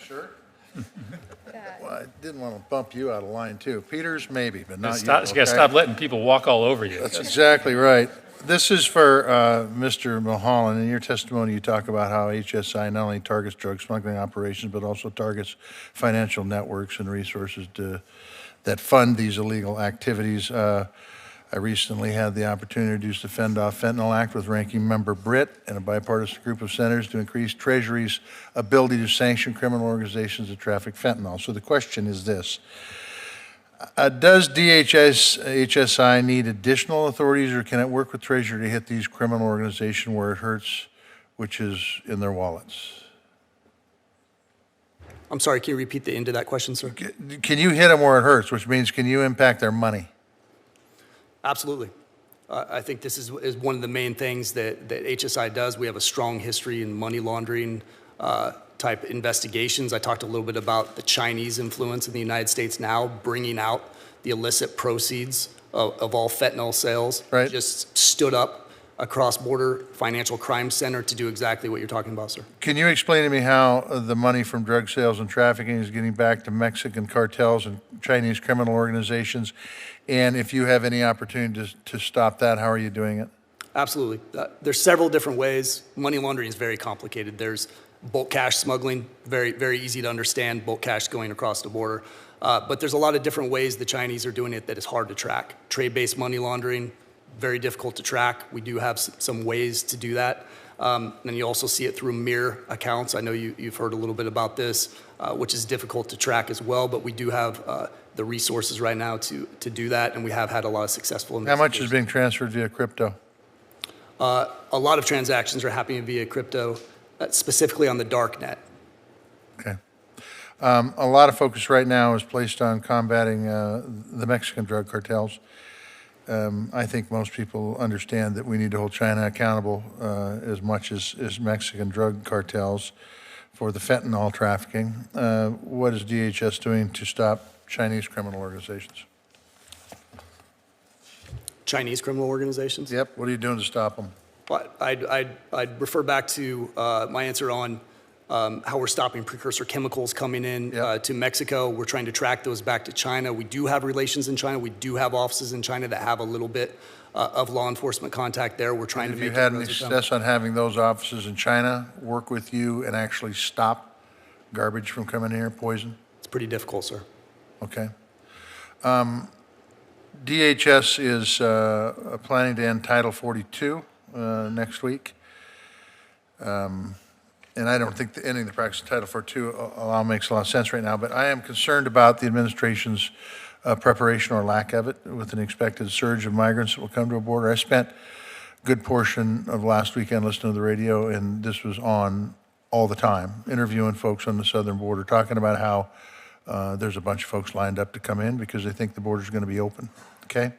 Sure. Well, I didn't want to bump you out of line, too. Peters, maybe, but not you. You got to stop letting people walk all over you. That's exactly right. This is for Mr. Mulholland. In your testimony, you talk about how HSI not only targets drug smuggling operations, but also targets financial networks and resources that fund these illegal activities. I recently had the opportunity to introduce the Fend Fentanyl Act with Ranking Member Britt and a bipartisan group of senators to increase Treasury's ability to sanction criminal organizations that traffic fentanyl. So the question is this. Does HSI need additional authorities, or can it work with Treasury to hit these criminal organizations where it hurts, which is in their wallets? I'm sorry, can you repeat the end of that question, sir? Can you hit them where it hurts, which means can you impact their money? Absolutely. I think this is one of the main things that HSI does. We have a strong history in money laundering type investigations. I talked a little bit about the Chinese influence in the United States now, bringing out the illicit proceeds of all fentanyl sales. Right. Just stood up a cross-border financial crime center to do exactly what you're talking about, sir. Can you explain to me how the money from drug sales and trafficking is getting back to Mexican cartels and Chinese criminal organizations? And if you have any opportunity to stop that, how are you doing it? Absolutely. There's several different ways. Money laundering is very complicated. There's bulk cash smuggling, very, very easy to understand, bulk cash going across the border. But there's a lot of different ways the Chinese are doing it that is hard to track. Trade-based money laundering, very difficult to track. We do have some ways to do that. And you also see it through mirror accounts. I know you've heard a little bit about this, which is difficult to track as well, but we do have the resources right now to do that, and we have had a lot of successful investigations. How much is being transferred via crypto? A lot of transactions are happening via crypto, specifically on the dark net. Okay. A lot of focus right now is placed on combating the Mexican drug cartels. I think most people understand that we need to hold China accountable as much as Mexican drug cartels for the fentanyl trafficking. What is DHS doing to stop Chinese criminal organizations? Chinese criminal organizations? Yep. What are you doing to stop them? Well, I'd refer back to my answer on how we're stopping precursor chemicals coming in to Mexico. We're trying to track those back to China. We do have relations in China. We do have offices in China that have a little bit of law enforcement contact there. We're trying to make. Have you had any success on having those offices in China work with you and actually stop garbage from coming here, poison? It's pretty difficult, sir. Okay. DHS is planning to end Title 42 next week. And I don't think ending the practice of Title 42 allow makes a lot of sense right now, but I am concerned about the administration's preparation or lack of it with an expected surge of migrants that will come to a border. I spent a good portion of last weekend listening to the radio, and this was on all the time, interviewing folks on the southern border, talking about how there's a bunch of folks lined up to come in because they think the border's going to be open, okay?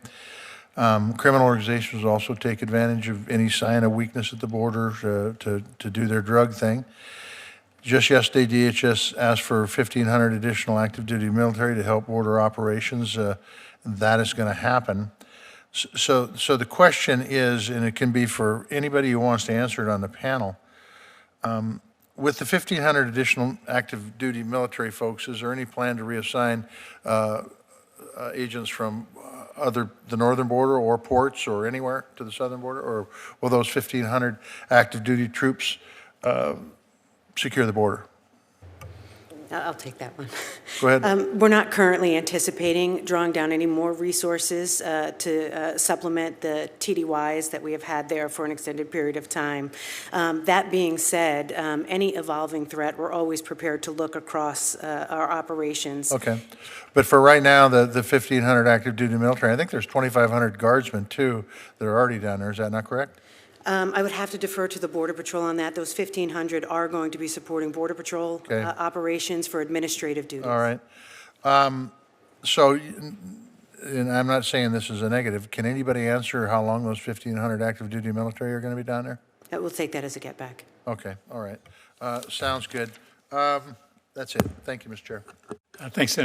Criminal organizations also take advantage of any sign of weakness at the border to do their drug thing. Just yesterday, DHS asked for 1,500 additional active duty military to help border operations. That is going to happen. So the question is, and it can be for anybody who wants to answer it on the panel, with the 1,500 additional active duty military folks, is there any plan to reassign agents from the northern border or ports or anywhere to the southern border, or will those 1,500 active duty troops secure the border? I'll take that one. Go ahead. We're not currently anticipating drawing down any more resources to supplement the TDYs that we have had there for an extended period of time. That being said, any evolving threat, we're always prepared to look across our operations. Okay. But for right now, the 1,500 active duty military, I think there's 2,500 guardsmen too that are already down there. Is that not correct? I would have to defer to the Border Patrol on that. Those 1,500 are going to be supporting Border Patrol operations for administrative duties. All right. So, and I'm not saying this is a negative, can anybody answer how long those 1,500 active duty military are going to be down there? We'll take that as a get back. Okay. All right. Sounds good. That's it. Thank you, Mr. Chair. Thanks, Senator.